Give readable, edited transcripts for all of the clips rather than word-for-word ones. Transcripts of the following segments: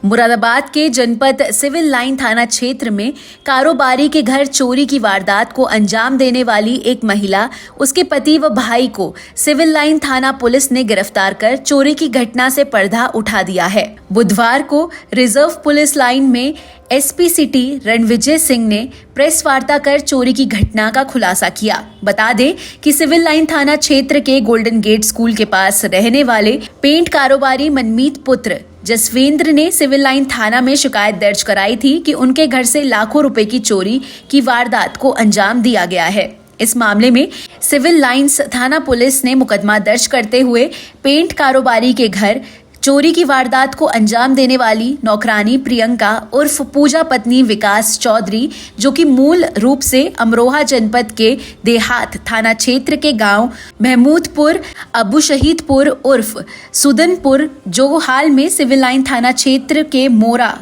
मुरादाबाद के जनपद civil line थाना क्षेत्र में कारोबारी के घर चोरी की वारदात को अंजाम देने वाली एक महिला, उसके पति व भाई को सिविल लाइन थाना पुलिस ने गिरफ्तार कर चोरी की घटना से पर्दा उठा दिया है। बुधवार को रिजर्व पुलिस लाइन में एसपी सिटी रणविजय सिंह ने प्रेस वार्ता कर चोरी की घटना का खुलासा किया। बता दें कि सिविल लाइन थाना क्षेत्र के गोल्डन गेट स्कूल के पास रहने वाले पेंट कारोबारी मनमीत पुत्र जसवेंद्र ने सिविल लाइन थाना में शिकायत दर्ज कराई थी कि उनके घर से लाखों रुपए की चोरी की वारदात को अंजाम दिया गया है। इस मामले में सिविल लाइन्स थाना पुलिस ने मुकदमा दर्ज करते हुए पेंट कारोबारी के घर चोरी की वारदात को अंजाम देने वाली नौकरानी प्रियंका उर्फ पूजा पत्नी विकास चौधरी, जो कि मूल रूप से अमरोहा जनपद के देहात थाना क्षेत्र के गांव महमूदपुर अबू शहीदपुर उर्फ सुदनपुर, जो हाल में सिविल लाइन थाना क्षेत्र के मोरा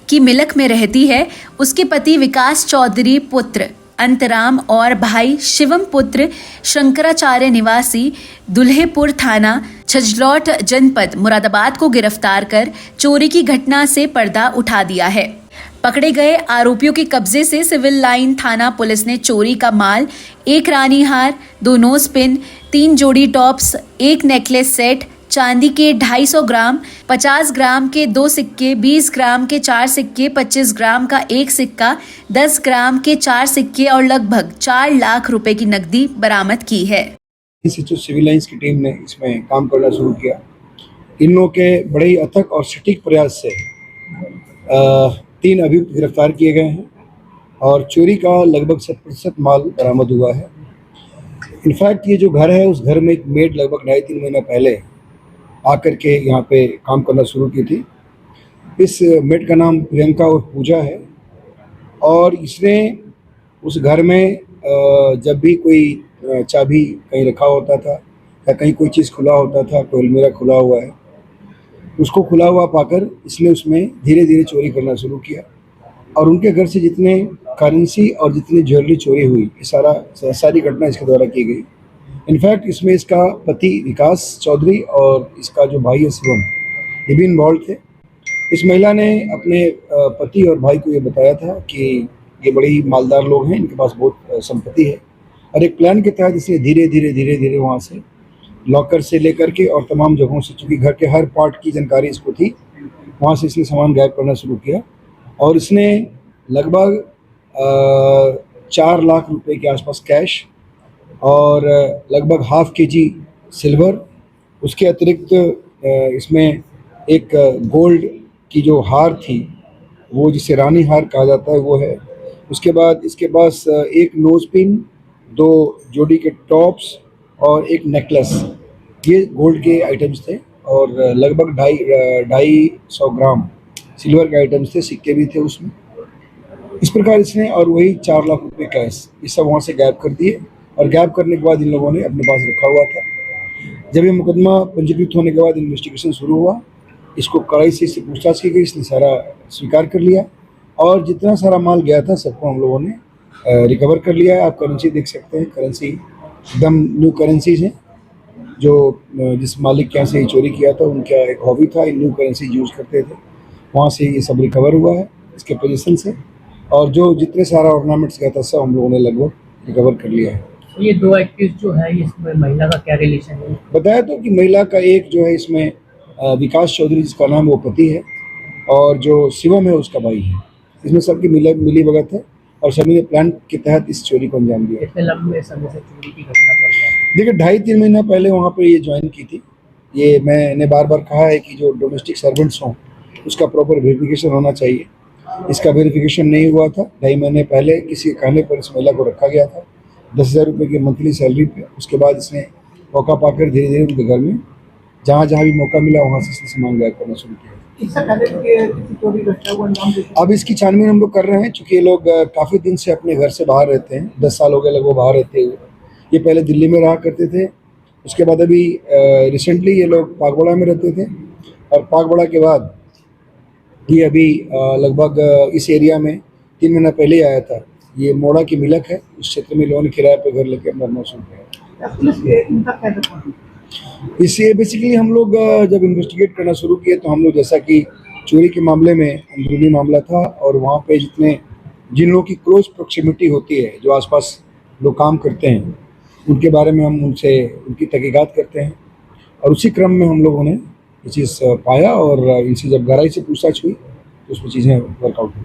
की मिलक में रहती है, उसके पति विकास चौधरी पुत्र अंतराम और भाई शिवम पुत्र शंकराचार्य निवासी दुल्हेपुर थाना छजलौट जनपद मुरादाबाद को गिरफ्तार कर चोरी की घटना से पर्दा उठा दिया है। पकड़े गए आरोपियों के कब्जे से सिविल लाइन थाना पुलिस ने चोरी का माल, एक रानी हार, 2 नोज पिन, 3 जोड़ी टॉप्स, एक नेकलेस सेट, चांदी के 250 ग्राम, 50 ग्राम के 2 सिक्के, 20 ग्राम के 4 सिक्के, 25 ग्राम का 1 सिक्का, 10 ग्राम के 4 सिक्के और लगभग 4 लाख रुपए की नकदी बरामद की है। सिविल लाइंस की टीम ने इसमें काम करना शुरू किया। इन लोगों के बड़े ही अथक और सटीक प्रयास से 3 अभियुक्त गिरफ्तार किए गए हैं और चोरी का लगभग 100% माल बरामद हुआ है। इनफैक्ट ये जो घर है, उस घर में एक मेड लगभग 2.5-3 महीना पहले आकर के यहाँ पे काम करना शुरू की थी। इस मेड का नाम प्रियंका और पूजा है और इसने उस घर में जब भी कोई चाबी कहीं रखा होता था या कहीं कोई चीज़ खुला होता था, कोई अलमीरा खुला हुआ है, उसको खुला हुआ पाकर इसने उसमें धीरे धीरे चोरी करना शुरू किया और उनके घर से जितने करेंसी और जितनी ज्वेलरी चोरी हुई, ये सारी घटना इसके द्वारा की गई। इनफैक्ट इसमें इसका पति विकास चौधरी और इसका जो भाई है शिवम, ये भी इन्वॉल्व थे। इस महिला ने अपने पति और भाई को ये बताया था कि ये बड़े ही मालदार लोग हैं, इनके पास बहुत संपत्ति है और एक प्लान के तहत इसने धीरे धीरे वहाँ से लॉकर से लेकर के और तमाम जगहों से, चूँकि घर के हर पार्ट की जानकारी इसको थी, वहाँ से इसने सामान गायब करना शुरू किया और इसने लगभग 4 लाख रुपए के आसपास कैश और लगभग ½ kg सिल्वर, उसके अतिरिक्त इसमें एक गोल्ड की जो हार थी, वो जिसे रानी हार कहा जाता है, वो है। उसके बाद इसके पास एक नोज पिन, 2 जोड़ी के टॉप्स और एक नेकलेस, ये गोल्ड के आइटम्स थे और लगभग 250 ग्राम सिल्वर के आइटम्स थे, सिक्के भी थे उसमें। इस प्रकार इसने और वही 4 लाख रुपए कैश, ये सब वहाँ से गायब कर दिए और गायब करने के बाद इन लोगों ने अपने पास रखा हुआ था। जब ये मुकदमा पंजीकृत होने के बाद इन्वेस्टिगेशन शुरू हुआ, इसको कड़ाई से इससे पूछताछ की गई, इसने सारा स्वीकार कर लिया और जितना सारा माल गया था सबको हम लोगों ने रिकवर कर लिया है। आप करेंसी देख सकते हैं, करेंसी एकदम न्यू करेंसीज हैं। जो जिस मालिक के यहाँ से चोरी किया था, उनका एक हॉबी था, न्यू करेंसी यूज़ करते थे, वहाँ से ये सब रिकवर हुआ है इसके पोजीशन से। और जो जितने सारा ऑर्नामेंट्स गया था सब हम लोगों ने लगभग रिकवर कर लिया है। ये 2 एक्यूज जो है, इसमें महिला का क्या रिलेशन है? बताया तो कि महिला का एक जो है इसमें विकास चौधरी, जिसका नाम वो पति है, और जो शिवम है उसका भाई है। इसमें सबकी मिली भगत है और सभी ने प्लान के तहत इस चोरी को अंजाम दिया। कितने लंबे समय से चोरी की घटना पर है? देखिए 2.5-3 महीना पहले वहाँ पर ये ज्वाइन की थी। ये मैंने बार बार कहा है कि जो डोमेस्टिक सर्वेंट्स हों उसका प्रॉपर वेरिफिकेशन होना चाहिए। इसका वेरिफिकेशन नहीं हुआ था। 2.5 महीने पहले किसी कहने पर इस महिला को रखा गया था 10,000 रुपये की मंथली सैलरी पे। उसके बाद इसने मौका पाकर धीरे धीरे उनके घर में जहाँ भी मौका मिला वहाँ से इसने सामान गायब करना शुरू किया। अब इसकी छानबीन हम लोग कर रहे हैं, चूँकि ये लोग काफ़ी दिन से अपने घर से बाहर रहते हैं। 10 साल हो गए लगभग बाहर रहते हुए। ये पहले दिल्ली में रहा करते थे, उसके बाद अभी रिसेंटली ये लोग पागबड़ा में रहते थे और पागबड़ा के बाद ये अभी लगभग इस एरिया में 3 महीना पहले आया था। ये मोड़ा की मिलक है, उस क्षेत्र में लोगों ने किराए पर घर लेकर अपना शुरू किया। इससे बेसिकली हम लोग जब इन्वेस्टिगेट करना शुरू किए तो हम लोग, जैसा कि चोरी के मामले में अंदरूनी मामला था और वहाँ पे जिन लोगों की क्लोज प्रोक्सिमिटी होती है, जो आसपास लोग काम करते हैं, उनके बारे में हम उनसे उनकी तहकीकात करते हैं और उसी क्रम में हम लोगों ने ये चीज़ पाया और इनसे जब गहराई से पूछताछ हुई तो उसमें चीज़ें वर्कआउट हुई।